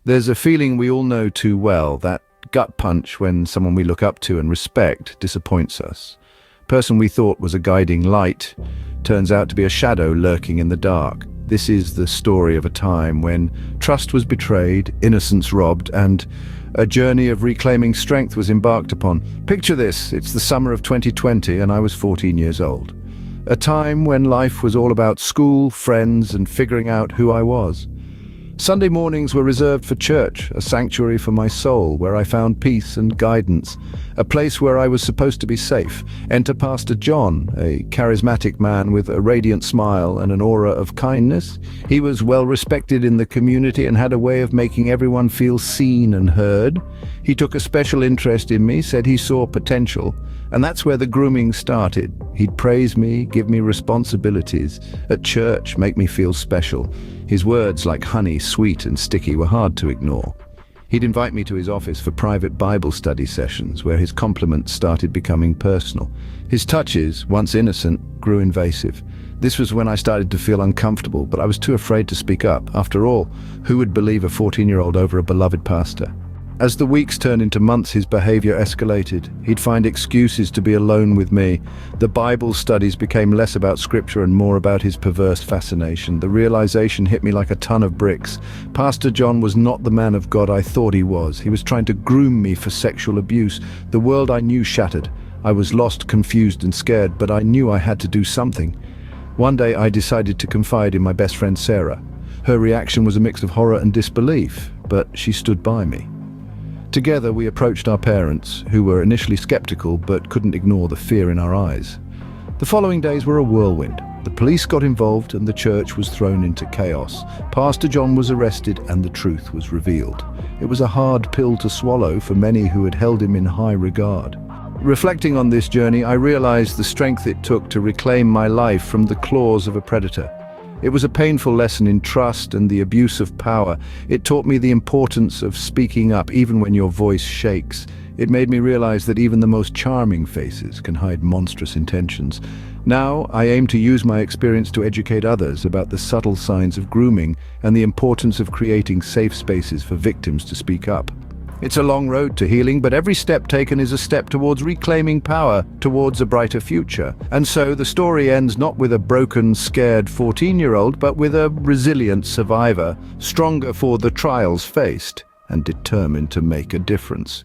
There's a feeling we all know too well, that gut punch when someone we look up to and respect disappoints us. Person we thought was a guiding light turns out to be a shadow lurking in the dark. This is the story of a time when trust was betrayed, innocence robbed, and a journey of reclaiming strength was embarked upon. Picture this, it's the summer of 2020 and I was 14 years old. A time when life was all about school, friends, and figuring out who I was. Sunday mornings were reserved for church, a sanctuary for my soul, where I found peace and guidance, a place where I was supposed to be safe. Enter Pastor John, a charismatic man with a radiant smile and an aura of kindness. He was well respected in the community and had a way of making everyone feel seen and heard. He took a special interest in me, said he saw potential, and that's where the grooming started. He'd praise me, give me responsibilities. At church, make me feel special. His words, like honey, sweet and sticky, were hard to ignore. He'd invite me to his office for private Bible study sessions, where his compliments started becoming personal. His touches, once innocent, grew invasive. This was when I started to feel uncomfortable, but I was too afraid to speak up. After all, who would believe a 14-year-old over a beloved pastor? As the weeks turned into months, his behavior escalated. He'd find excuses to be alone with me. The Bible studies became less about scripture and more about his perverse fascination. The realization hit me like a ton of bricks. Pastor John was not the man of God I thought he was. He was trying to groom me for sexual abuse. The world I knew shattered. I was lost, confused, and scared, but I knew I had to do something. One day I decided to confide in my best friend Sarah. Her reaction was a mix of horror and disbelief, but she stood by me. Together we approached our parents, who were initially skeptical but couldn't ignore the fear in our eyes. The following days were a whirlwind. The police got involved and the church was thrown into chaos. Pastor John was arrested and the truth was revealed. It was a hard pill to swallow for many who had held him in high regard. Reflecting on this journey, I realized the strength it took to reclaim my life from the claws of a predator. It was a painful lesson in trust and the abuse of power. It taught me the importance of speaking up even when your voice shakes. It made me realize that even the most charming faces can hide monstrous intentions. Now, I aim to use my experience to educate others about the subtle signs of grooming and the importance of creating safe spaces for victims to speak up. It's a long road to healing, but every step taken is a step towards reclaiming power, towards a brighter future. And so the story ends not with a broken, scared 14-year-old, but with a resilient survivor, stronger for the trials faced and determined to make a difference.